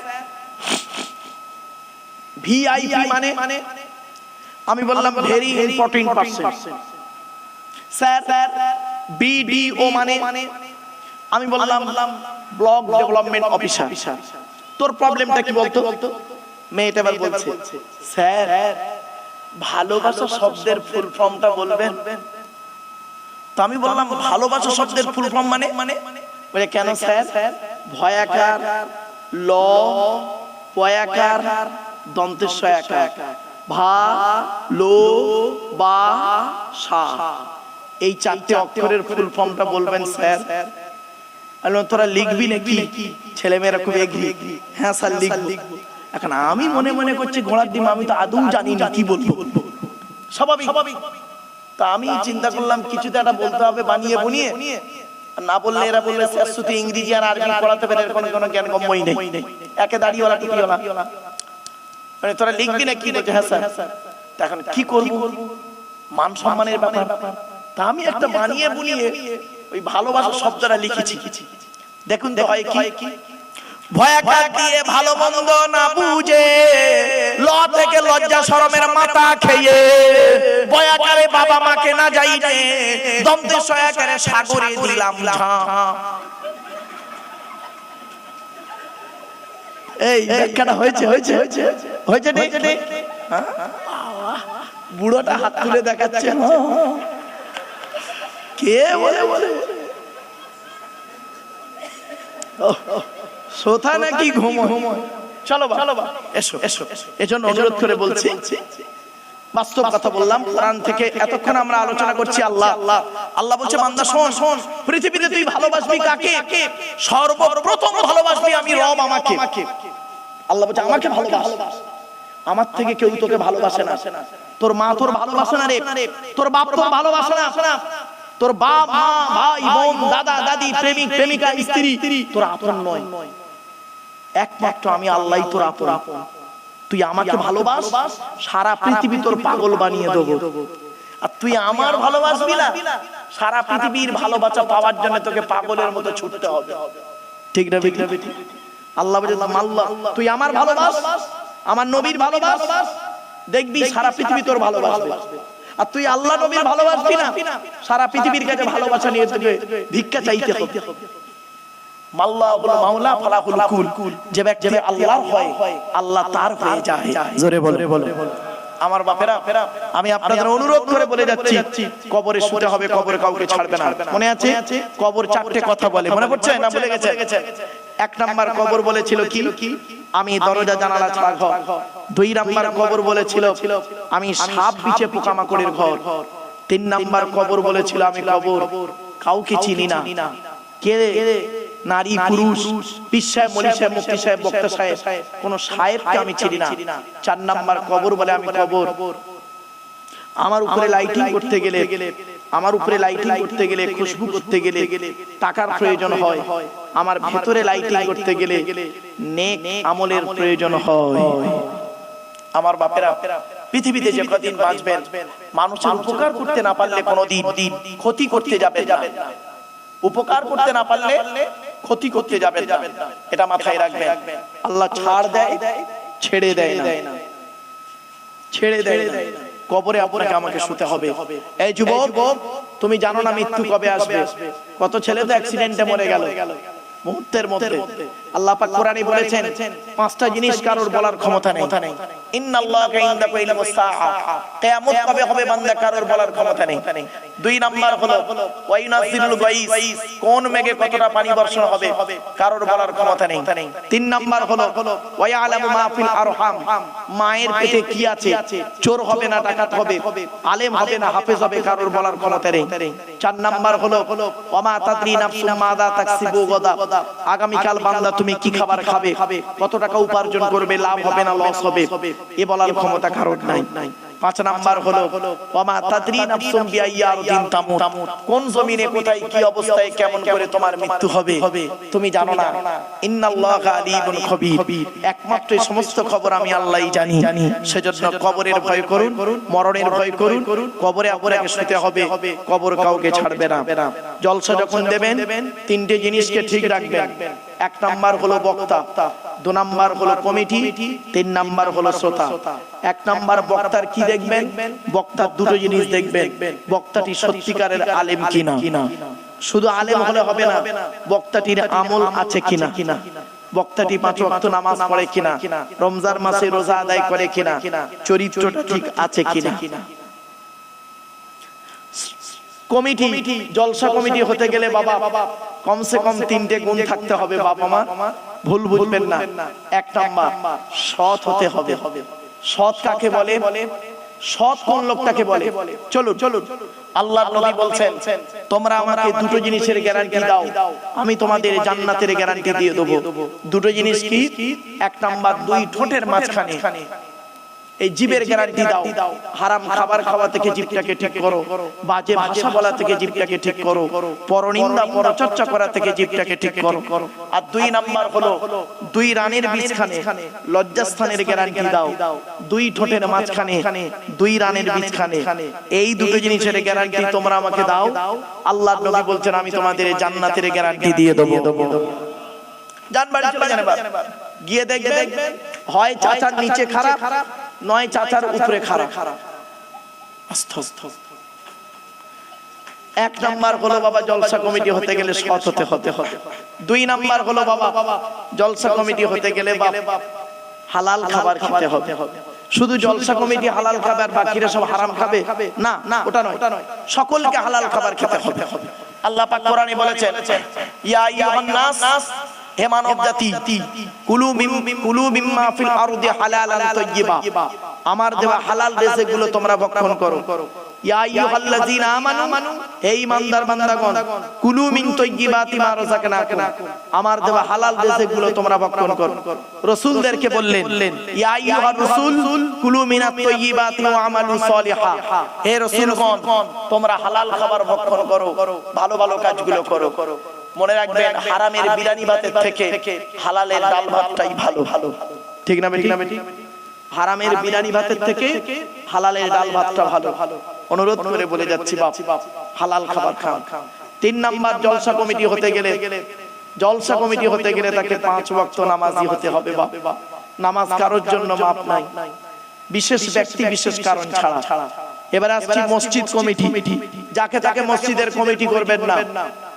ভিআইপি মানে? আমি বললাম very important person. Sir BDO মানে? আমি বললাম ব্লক ডেভেলপমেন্ট অফিসার। তোর প্রবলেমটা কি বলতো? মেয়েটা এবার বলছে স্যার ভালোবাসা শব্দের ফুল ফর্মটা বলবেন? তো আমি বললাম ভালোবাসা শব্দের ফুল ফর্ম মানে? বলে কেন স্যার? ভয়াকার, ল, পয়াকার, দন্তেশ্ব একার, ভা লো বা সা, এই 4টে অক্ষরের ফুল ফর্মটা বলবেন স্যার। তোরা লিখবি নাকি? ছেলে মেয়েরা খুব এগ্রি। হ্যাঁ স্যার লিখবো। এখন আমি মনে মনে করছি ঘোড়ার ডিম, আমি তো আদৌ জানি না কি বলবো। স্বাভাবিক। তা আমি চিন্তা করলাম কিছু তো একটা বলতে হবে বানিয়ে বুনিয়ে, না বললে এরা বলবে স্যার শুধু ইংরেজি আর আরবি পড়াতে পারে, এর কোনো জ্ঞান গম্যই নেই। একে দাড়িওয়ালা টুপিওয়ালা, মানে তোরা লিখবি না কি? বলছে হ্যাঁ স্যার। এখন কি করব? মান সম্মানের ব্যাপার। তা আমি একটা বানিয়ে বুনিয়ে ওই ভালোবাসা শব্দটা লিখেছি। দেখুন তো হয় কি, ভয়াকার দিয়ে ভালো মন্দ না বুঝে, ল থেকে লজ্জা শরমের মাথা খেয়ে, ভয়াকারে বাবা মাকে না যাইতে, দন্তেশ্ব একারে সাগরে দিলাম ঝাঁপ। এই ব্যাখ্যাটা হয়েছে বুড়োটা হাত তুলে দেখাচ্ছে কে বলে সোথা নাকি ঘুমোয়? চলো এসো। এজন্য অনুরোধ করে বলছি, বাস্তব কথা বললাম। কোরআন থেকে এতক্ষণ আমরা আলোচনা করছি আল্লাহ বলছে বান্দা শোন, পৃথিবীতে তুই ভালোবাসবি কাকে? সর্বপ্রথম ভালোবাসবি আমি রব আমাকে। আল্লাহ বলছে আমাকে ভালোবাস। আমার থেকে কেউ তোকে ভালোবাসে না। তোর মা তোর ভালোবাসে না রে, তোর বাপ তোর ভালোবাসে না, তোর বাপ মা ভাই বোন দাদা দাদি প্রেমিক প্রেমিকা স্ত্রী তোর আপন নয়। একমাত্র আমি আল্লাহই তোর আপন। তুই আমাকে ভালোবাস, সারা পৃথিবী তোর পাগল বানিয়ে দেবো। আর তুই আমার ভালোবাসবি না, সারা পৃথিবীর ভালোবাসা পাওয়ার জন্য তোকে পাগলের মতো ছুটতে হবে। ঠিক না? আল্লাহ বলে তুই আমার ভালোবাস, আমার নবীর ভালোবাস, দেখবি সারা পৃথিবী তোর ভালোবাসবে। আর তুই আল্লাহ নবীর ভালোবাসবি না, সারা পৃথিবীর কাছে ভালোবাসা নিয়ে তোকে ভিক্ষা চাইতে হবে। মাল্লাহুল মাওলা ফালাহুল কুল, যে ব্যক্তি আল্লাহর হয় আল্লাহ তার হয়ে যায়। জোরে বলো। আমার বাপেরা, আমি আপনাদের অনুরোধ করে বলে যাচ্ছি, কবরে শুতে হবে, কবরে কাউকে ছাড়বে না। মনে আছে কবর 4টে কথা বলে, মনে পড়ছে না? ভুলে গেছে? 1 নাম্বার কবর বলেছিল কি? আমি দরজা জানালা ছাড়া ঘর। 2 নাম্বার কবর বলেছিল আমি সাপ বিছে পোকামাকড়ের ঘর। 3 নাম্বার কবর বলেছিল আমি কবর কাউকে চিনি না। কে? নারী পুরুষ, পীর সাহেব মলি সাহেব মুফতি সাহেব বক্তা সাহেব, কোন সাহেবকে আমি চিনি না। 4 নাম্বার কবর বলে আমি কবর। আমার উপরে লাইটিং করতে গেলে, খুশবু করতে গেলে টাকার প্রয়োজন হয়। আমার ভিতরে লাইটিং করতে গেলে নেক আমলের প্রয়োজন হয়। আমার বাপেরা, পৃথিবীতে যে কদিন বাঁচবেন, মানুষের উপকার করতে না পারলে কোনোদিন ক্ষতি করতে যাবেন না। উপকার করতে না পারলে ক্ষতি করতে যাবেন না, এটা মাথায় রাখবেন। আল্লাহ ছাড় দেয়, ছেড়ে দেয় না, ছেড়ে দেয় না। কবরে আপনাকে আমাকে শুতে হবে। এই যুবক, তুমি জানো না মৃত্যু কবে আসবে? কত ছেলে তো অ্যাক্সিডেন্টে মরে গেল মুহূর্তের মধ্যে। আল্লাহ পাক কোরআনে বলেছেন পাঁচটা জিনিস কারোর বলার ক্ষমতা নেই। ইন্নাল্লাহা ইনদাহু ইলমুস সাআ, কিয়ামত কবে হবে বান্দা কারোর বলার ক্ষমতা নেই। দুই নাম্বার হলো ওয়া ইউনাজিলুল গায়স, কোন মেঘে কতটা পানি বর্ষণ হবে কারোর বলার ক্ষমতা নেই। তিন নাম্বার হলো ওয়া ইয়ালামু মা ফিল আরহাম, মায়ের পেটে কি আছে, চোর হবে না ডাকাত হবে, আলেম হবে না হাফেজ হবে, কারোর বলার ক্ষমতা নেই। চার নাম্বার হলো ওয়া মা তাদরি নাফসুম মাযা তাকসিবু গাদা, আগামী কাল বান্দা তুমি কি খাবার খাবে, কত টাকা উপার্জন করবে, লাভ হবে না লস হবে, এ বলার ক্ষমতা কারোর নাই। পাঁচ নাম্বার হলো ওয়া মা তাদরি নাফসুম বিআইয়ি আরদিন তামুত, কোন জমিনে কোথায় কি অবস্থায় কেমন করে তোমার মৃত্যু হবে তুমি জানো না। ইন্নাল্লাহা আলিমুন খবীর, একমাত্র এই সমস্ত খবর আমি আল্লাহই জানি। সেজন্য কবরের ভয় করুন, মরণের ভয় করুন। কবরে আপনাকে শুতে হবে, কবর কাউকে ছাড়বে না। জলসা যখন দেবেন তিনটে জিনিসকে ঠিক রাখবেন। এক নাম্বার হলো বক্তা, দু নাম্বার হলো কমিটি, তিন নাম্বার হলো শ্রোতা। এক নাম্বার বক্তার কি দেখবেন? বক্তার দুটো জিনিস দেখবেন, বক্তাটি সত্যিকারের আলেম কিনা। শুধু আলেম হলে হবে না, বক্তাটির আমল আছে কিনা, বক্তাটি পাঁচ ওয়াক্ত নামাজ পড়ে কিনা, রমজান মাসে রোজা আদায় করে কিনা, চরিত্রটা ঠিক আছে কিনা। কমিটি, জলসা কমিটি হতে গেলে বাবা কমসে কম তিনটে গুণ থাকতে হবে। বাবা মা ভুল বুঝবেন না। এক নাম্বার সৎ হতে হবে। সৎ কাকে বলে? সৎ কোন লোকটাকে বলে? চলুন আল্লাহর নবী বলছেন তোমরা আমাকে দুটো জিনিসের গ্যারান্টি দাও, আমি তোমাদের জান্নাতের গ্যারান্টি দিয়ে দেব। দুটো জিনিস কি? এক নাম্বার দুই ঠোঁটের মাঝখানে এই জিভের গ্যারান্টি দাও, হারাম খাবার খাওয়া থেকে জিভটাকে ঠিক করো, বাজে ভাষা বলা থেকে জিভটাকে ঠিক করো, পরনিন্দা পরচর্চা করা থেকে জিভটাকে ঠিক করো। আর দুই নাম্বার হলো দুই রানের মাঝখানে লজ্জাস্থানের গ্যারান্টি দাও, দুই ঠোঁটের মাঝখানে দুই রানের মাঝখানে এই দুটো জিনিসের গ্যারান্টি তোমরা আমাকে দাও। আল্লাহর নবী বলছেন আমি তোমাদের জান্নাতের গ্যারান্টি দিয়ে দেব। জানবার চলে যাবে, গিয়ে দেখবেন হয় চাচার নিচে খারাপ, নয় চাচার উপরে খারাপ। এক নাম্বার হলো বাবা জলসা কমিটি হতে গেলে সৎ হতে হবে। দুই নাম্বার হলো বাবা জলসা কমিটি হতে গেলে হালাল খাবার খেতে হবে। শুধু জলসা কমিটি হালাল খাবে আর বাকিরা সব হারাম খাবে না, ওটা নয়। সকলকে হালাল খাবার খেতে হবে। আল্লাহ পাক কোরআনে বলেছেন ইয়া আইয়ুহান নাস, হে মানব জাতি, কুলু মিম্মা ফিল আরদি হালালান তাইয়্যিবা, আমার দেওয়া হালাল রিজিকগুলো তোমরা ভক্ষণ করো। ইয়া আইয়ুহাল্লাযীনা আমানু, হে ঈমানদার বান্দাগণ, কুলু মিন তাইয়্যিবাতি মা রাযাকনাকুম, আমার দেওয়া হালাল রিজিকগুলো তোমরা ভক্ষণ করো। রাসূলদেরকে বললেন ইয়া আইয়ুহার রাসূল কুলু মিনাত তাইয়্যিবাতি ওয়া আমালু সলিহা, হে রাসূলগণ তোমরা হালাল খাবার ভক্ষণ করো, ভালো ভালো কাজগুলো করো। মনে রাখবেন হারামের বিরিয়ানি ভাতের থেকে হালালের ডাল ভাতটাই ভালো। ঠিক না বেটি? হারামের বিরিয়ানি ভাতের থেকে হালালের ডাল ভাতটা ভালো। অনুরোধ করে বলে যাচ্ছি বাপ, হালাল খাবার খান। তিন নাম্বার জলসা কমিটি হতে গেলে তাকে 5 ওয়াক্ত নামাজি হতে হবে বাপ। নামাজ কারোর জন্য মাপ নাই, বিশেষ ব্যক্তি বিশেষ কারণ ছাড়া। এবার আসছি মসজিদ কমিটি। যাকে তাকে মসজিদের কমিটি করবেন না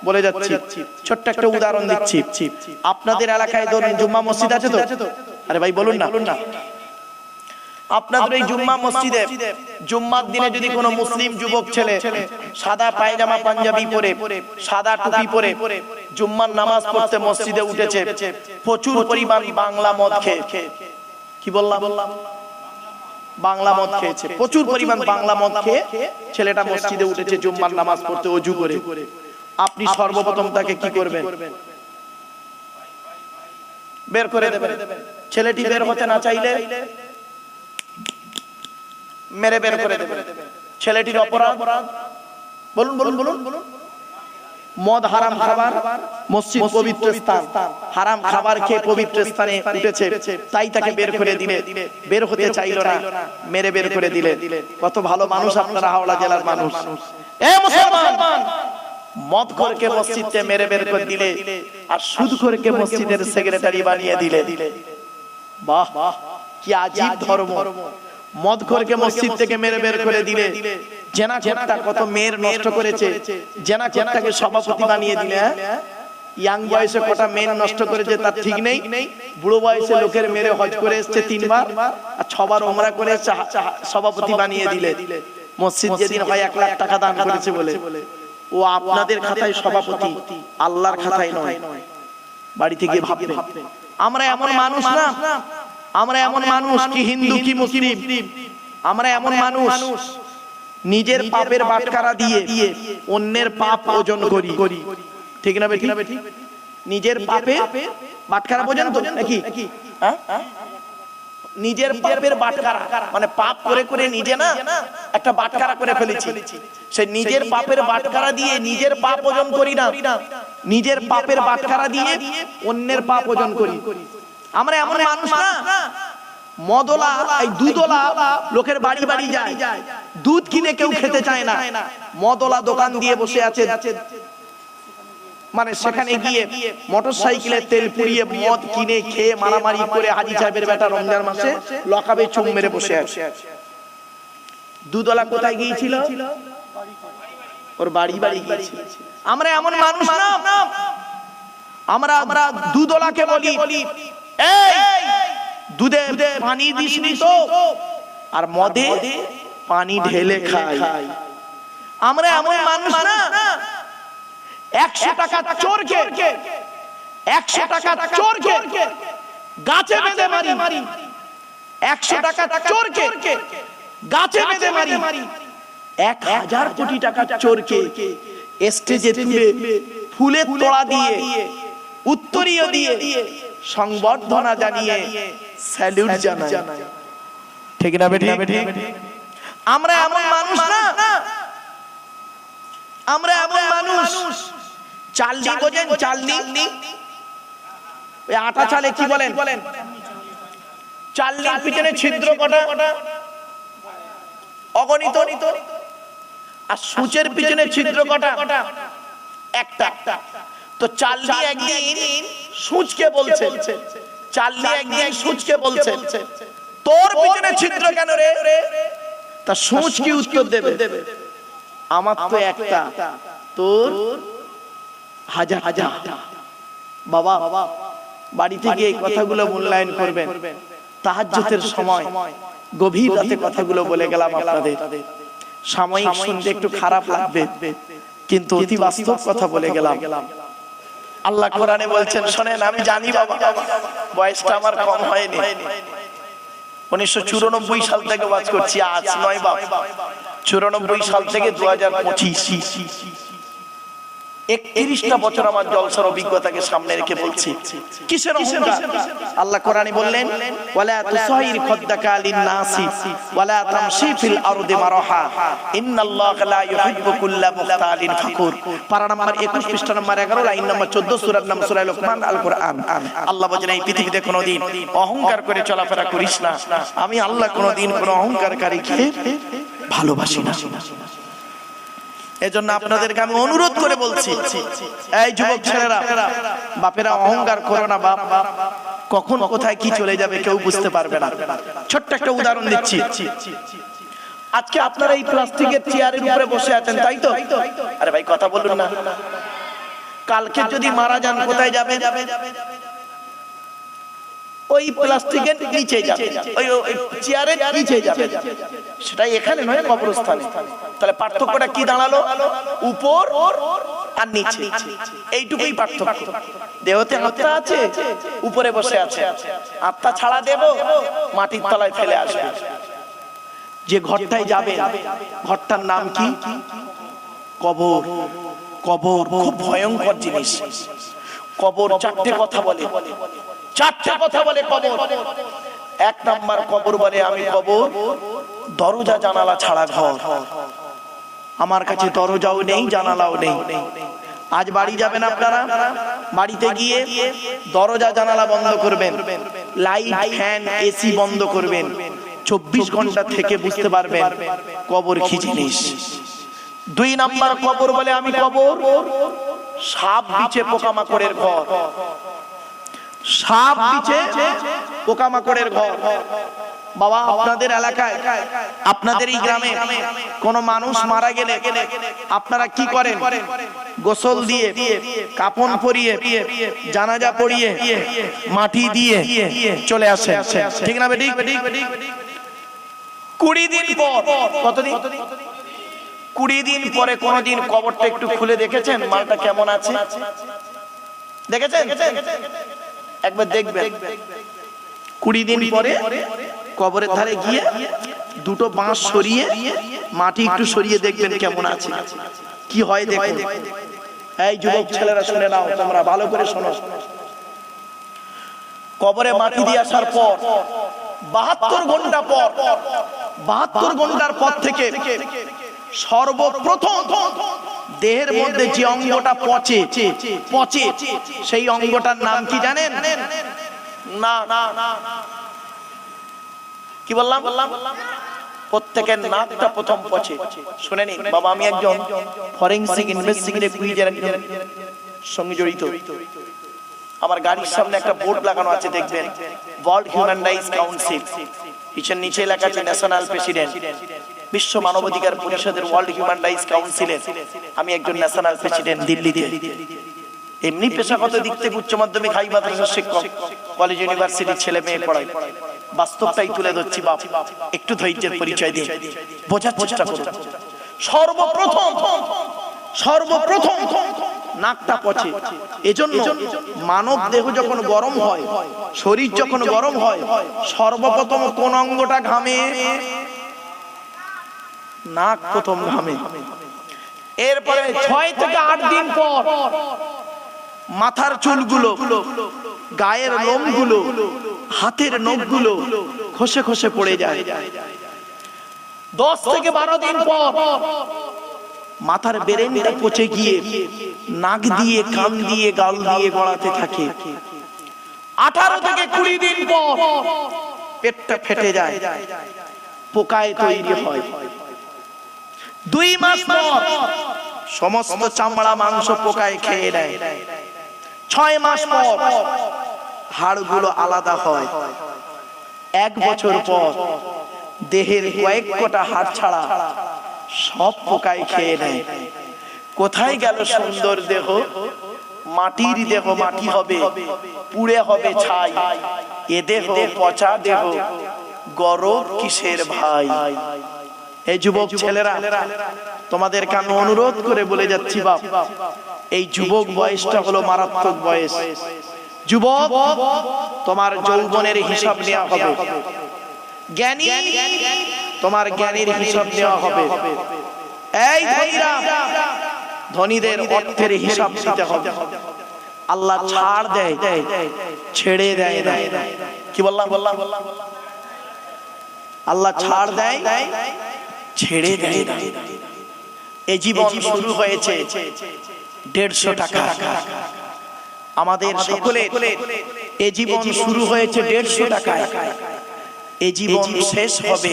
বলে যাচ্ছি। ছোট্ট একটা উদাহরণ দিচ্ছি। আপনাদের এলাকায় ধরুন জুম্মা মসজিদ আছে তো? আরে ভাই বলুন না। আপনাদের এই জুম্মা মসজিদে জুম্মার দিনে যদি কোনো মুসলিম যুবক ছেলে সাদা পায়জামা পাঞ্জাবি পরে, সাদা টুপি পরে জুম্মার নামাজ পড়তে মসজিদে উঠেছে, প্রচুর পরিমাণ বাংলা মদ খেয়ে, কি বললাম? বাংলা মদ খেয়েছে, প্রচুর পরিমাণ বাংলা মদ খেয়ে ছেলেটা মসজিদে উঠেছে জুম্মার নামাজ পড়তে ওযু করে। আপনি সর্বপ্রথম তাকে কি করবেন? বের করে দেবেন। ছেলেটি বের হতে না চাইলে মেরে বের করে দেবেন। ছেলেটির অপরাধ বলুন। মদ হারাম খাবার, মসজিদ পবিত্র স্থান, হারাম খাবার খেয়ে পবিত্র স্থানে উঠেছে, তাই তাকে বের করে দিলে। বের হতে চাইলো না, মেরে বের করে দিলে। কত ভালো মানুষ আপনারা, হাওড়া জেলার মানুষ। এ মুসলমান, মদখোরকে মসজিদ থেকে মেরে বের করে দিলে আর সুদখোরকে মসজিদের সেক্রেটারি বানিয়ে দিলে। বাহ, কি আজীব ধর্ম। মদখোরকে মসজিদ থেকে মেরে বের করে দিলে, জেনাখোরটা কত মেয়ের নষ্ট করেছে, জেনাখোরটাকে সভাপতি বানিয়ে দিলে। ইয়াং বয়সে কটা মেয়ের নষ্ট করেছে তার ঠিক নেই, বুড়ো বয়সে লোকের মেরে হজ করে এসছে 3 বার আর 6 বার ওমরা করে সভাপতি বানিয়ে দিলে। মসজিদ যেদিন হয় 1 লাখ টাকা দান করেছে বলে, ও আপনাদের খাতায় সভাপতি, আল্লাহর খাতায় নয়। বাড়ি থেকে ভাববে আমরা এমন মানুষ না, আমরা এমন মানুষ কি হিন্দু কি মুসলিম, আমরা এমন মানুষ নিজের পাপের বাটখারা দিয়ে অন্যের পাপ ওজন করি। ঠিক না বেঠিক? নিজের পাপে বাটখারা বোঝেন তো নাকি? নিজের পাপের বাটখারা মানে পাপ করে করে নিজে না একটা বাটখারা করে ফেলেছি। সে নিজের পাপের বাটখারা দিয়ে নিজের পাপ ওজন করি না, নিজের পাপের বাটখারা দিয়ে অন্যের পাপ ওজন করি। আমরা এমন মানুষ না, মদলা এই দুধওয়ালা লোকের বাড়ি বাড়ি যায়, দুধ কিনে কেউ খেতে চায় না, মদলা দোকান দিয়ে বসে আছে, মানে সেখানে গিয়ে মোটরসাইকেলে তেল পুড়িয়ে মদ কিনে খেয়ে মারামারি করে হাজি সাহেবের বেটা রমজান মাসে লকাবে চুম মেরে বসে আছে। দুধওয়ালা কোথায় গিয়েছিল? ওর বাড়ি বাড়ি গিয়েছিল। আমরা এমন মানুষ না, আমরা দুধওয়ালাকে বলি এই দুধে পানি দিসনি তো, আর মদে পানি ঢেলে খাই। আমরা এমন মানুষ না, 100 টাকা চোরকে 100 টাকা চোরকে গাছে বেঁধে মারি, 100 টাকা চোরকে গাছে বেঁধে মারি, 1000 কোটি টাকা চোরকে স্টেজে তুলে ফুলের তোড়া দিয়ে উত্তরীয় দিয়ে সংবর্ধনা জানিয়ে স্যালুট জানাই। ঠিক না বেঠিক? আমরা এমন মানুষ না, আমরা এমন মানুষ চালনি বোঝেন? চালনি, ওই আটা চালে কি বলেন? চালনির পিছনে ছিদ্র কটা? অগণিত। আর সূচের পিছনে ছিদ্র কটা? একটা। তো চালনি একদিন সূচকে বলছে, চালনি একদিন সূচকে বলছে তোর পিছনে ছিদ্র কেন রে? তা সূচ কি উত্তর দেবে? আমার তো একটা, তোর হাজার হাজার। বাবা বাড়িতে গিয়ে এই কথাগুলো মূল্যায়ন করবেন। তাহাজ্জুদের সময় গভীর রাতে কথাগুলো বলে গেলাম আপনাদের। সাময়িক শুনতে একটু খারাপ লাগবে, কিন্তু অতি বাস্তব কথা বলে গেলাম। আল্লাহ কোরআনে বলছেন, শোনেন, আমি জানি বাবা বয়সটা আমার কম হয়নি, 1994 সাল থেকে ওয়াজ করছি, আজ নয় বাবা, 94 সাল থেকে 2025 31টা বছর আমার জলসার অভিজ্ঞতাকে সামনে রেখে বলছি। কিসের অহংকার? আল্লাহ কোরআনে বললেন, ওয়ালা তুসাইর খাদ্দাকা লিন-নাসি ওয়ালা তামশি ফিল আরদি মারহা ইন্নাল্লাহা লা ইউহিব্বু কুল্লা মুখতালিন ফাকুর। পারা নাম্বার 21 পৃষ্ঠা নাম্বার 11 লাইন নাম্বার 14 সূরার নাম সূরা লোকমান আল কোরআন। আল্লাহ বলেন, এই পৃথিবীতে কোনোদিন অহংকার করে চলাফেরা করিস না, আমি আল্লাহ কোনোদিন কোনো অহংকারকারীকে ভালোবাসি না। এজন্য আপনাদেরকে আমি অনুরোধ করে বলছি, এই যুবক ছেলেরা, বাপেরা অহংকার করো না। বাপ কখন কোথায় কি চলে যাবে কেউ বুঝতে পারবে না। ছোট্ট একটা উদাহরণ দিচ্ছি। আজকে আপনারা এই প্লাস্টিকের চেয়ারের উপরে বসে আছেন, তাই তো? আরে ভাই কথা বলুন না। কালকে যদি মারা যান কোথায় যাবে? ওই প্লাস্টিকের নিচে যাবে, ওই চেয়ারের নিচে যাবে। সেটাই এখানে নয়, কবরস্থানে। তাহলে পার্থক্যটা কি দাঁড়ালো? উপর আর নিচে, এইটুকুই পার্থক্য। দেহতে আত্মা আছে, উপরে বসে আছে, আত্মা ছাড়া দেব মাটির তলায় ফেলে আসবে। যে ঘরটায় যাবে, ঘরটার নাম কি? কবর। কবর খুব ভয়ঙ্কর জিনিস। কবর চারটে কথা বলে, চারটে কথা বলে কবর। 1 নাম্বার কবর বলে, আমি কবর দরজা জানালা ছাড়া ঘর। আমার কাছে দরজাও নেই, জানালাও নেই। আজ বাড়ি যাবেন আপনারা, বাড়িতে গিয়ে দরজা জানালা বন্ধ করবেন, লাইট ফ্যান এসি বন্ধ করবেন। 24 ঘন্টা থেকে বুঝতে পারবেন কবর কি জিনিস। দুই নাম্বার কবর বলে আমি কবর সাপ বিছে পোকামাকড়ের ঘর, সাপ বিছে পোকামাকড়ের ঘর। বাবা আপনাদের এলাকায়, আপনাদের এই গ্রামে কোন মানুষ মারা গেলে আপনারা কি করেন? গোসল দিয়ে, কাফন পরিয়ে, জানাজা পড়িয়ে, মাটি দিয়ে চলে আসেন, ঠিক না বেটি? 20 দিন পর, কতদিন? 20 দিন পরে কোনদিন কবরটা একটু খুলে দেখেছেন মালটা কেমন আছে? দেখেছেন? একবার দেখবেন। 20 দিন পরে কবরের ধারে গিয়ে দুটো বাঁশ সরিয়ে, মাটি একটু সরিয়ে দেখবেন কেমন আছে, কি হয় দেখুন। এই যুবক ছেলেরা শুনে নাও, তোমরা ভালো করে শোনো। কবরে মাটি দিয়ে আসার পর 72 ঘন্টা পর, 72 ঘন্টার পর থেকে সর্বপ্রথম দেহের মধ্যে যে অঙ্গটা পচে, সেই অঙ্গটার নাম কি জানেন? না, কি বললাম? প্রত্যেকের নাকটা প্রথম পচে। শুনে নিন বাবা, আমি একজন ফরেনসিক ইনভেস্টিগেটিভ কুইজের সঙ্গে জড়িত। আমার গাড়ির সামনে একটা বোর্ড লাগানো আছে, দেখবেন ওয়ার্ল্ড হিউম্যান রাইটস কাউন্সিল, পিছনে নিচে লেখা আছে ন্যাশনাল প্রেসিডেন্ট। বিশ্ব মানবাধিকার পরিষদের ওয়ার্ল্ড হিউম্যান রাইটস কাউন্সিলের আমি একজন ন্যাশনাল প্রেসিডেন্ট দিল্লিতে। এমনি পেশাগত দিক থেকে উচ্চ মাধ্যমিক, হাই মাদ্রাসার শিক্ষক, কলেজ ইউনিভার্সিটির ছেলে মেয়ে পড়াই। বাস্তবটাই তুলে ধরছি বাপ, একটু ধৈর্যের পরিচয় দিন, বোঝার চেষ্টা করুন। সর্বপ্রথম নাকটা পচে। এজন্য মানব দেহ যখন গরম হয়, শরীর যখন গরম হয়, সর্বপ্রথম কোন অঙ্গটা ঘামে? নাক প্রথম ঘামে। এরপরে 6 থেকে 8 দিন পর মাথার চুলগুলো, গায়ের লোমগুলো, হাতের নখগুলো খসে খসে পড়ে যায়। 10 থেকে 12 দিন পর মাথার বেরেনটা পচে গিয়ে নাক দিয়ে, কান দিয়ে, গাল দিয়ে গড়াতে থাকে। 18 থেকে 20 দিন পর পেটটা ফেটে যায়, পোকায় তৈরি হয়। 2 মাস পর সমস্ত চামড়া মাংস পোকায় খেয়ে নেয়। 6 মাস পর হাড়গুলো আলাদা হয়। 1 বছর পর দেহের কয়েক কটা হাড় ছাড়া সব পোকায় খেয়ে নেয়। কোথায় গেল সুন্দর দেহ? মাটির দেহ মাটি হবে, পুড়ে হবে ছাই। এ দেহ পচা দেহ, গরব কিসের ভাই? এই যুবক ছেলেরা, তোমাদেরকে আমি অনুরোধ করে বলে যাচ্ছি বাপ, এই যুবক বয়সটা হলো মারাত্মক বয়স। যুবক, তোমার যৌবনের হিসাব নেওয়া হবে। জ্ঞানী, তোমার জ্ঞানের হিসাব নেওয়া হবে। এই ধনীরা, ধনীদের অর্থের হিসাব দিতে হবে। আল্লাহ ছাড় দেয়, ছেড়ে দেয় না। কি বললাম? আল্লাহ ছাড় দেয়, ছেড়ে দেয় না। এই জীবন শুরু হয়েছে 150 টাকা। আমাদের সকলে এই জীবন শুরু হয়েছে 150 টাকায়। এই জীবন শেষ হবে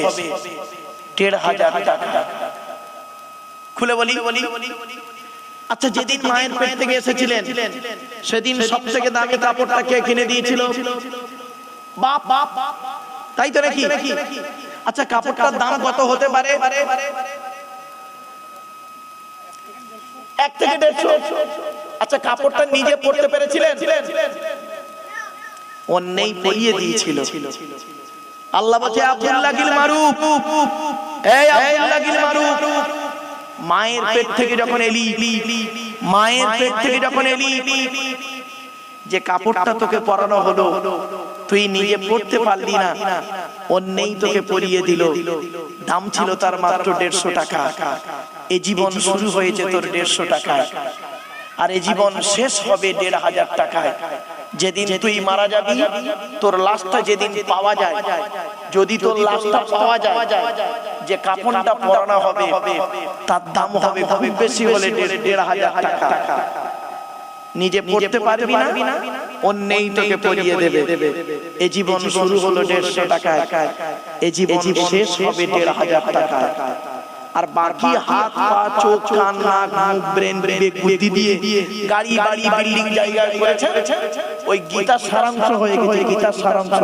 1500 টাকা। খুলে বলি, আচ্ছা যেদিন মায়ের পেট থেকে এসেছিলেন সেদিন সবথেকে দামি কাপড়টা কে কিনে দিয়েছিল? বাপ। তাই তো নাকি? আচ্ছা কাপড়টার দাম কত হতে পারে? 1 থেকে 150। আচ্ছা কাপড়টা নিজে পরতে পেরেছিলেন? অন্যই পরিয়ে দিয়েছিল। আল্লাহ বলছে আব্দুল্লাহ গিল মারুফ, এই আব্দুল্লাহ গিল মারুফ, মায়ের পেট থেকে যখন এলি, মায়ের পেট থেকে যখন এলি, যে কাপড়টা তোকে পরানো হলো তুই নিজে পরতে পারলি না, অন্যই তোকে পরিয়ে দিল। দাম ছিল তার মাত্র 150 টাকা। এই জীবন শুরু হয়েছে তোর 150 টাকায়, আর এই জীবন শেষ হবে 1500 টাকায়। যেদিন তুই মারা যাবি, তোর লাশটা যেদিন পাওয়া যায়, যদি তোর লাশটা পাওয়া যায়, যে কাফনটা পরানো হবে তার দাম হবে খুব বেশি হলে 1500 টাকা। নিজে পড়তে পারবি না, অন্যই তোকে পরিয়ে দেবে। এই জীবন শুরু হলো 150 টাকায়, এই জীবন শেষ হবে 1500 টাকায়। আর বাকি হাত পা চোখ কান নাক মুখ ব্রেন বিবেক বুদ্ধি দিয়ে গাড়ি বাড়ি বিল্ডিং জায়গা করেছে, ওই গীতার সারাংশ হয়ে গেছে, গীতার সারাংশ।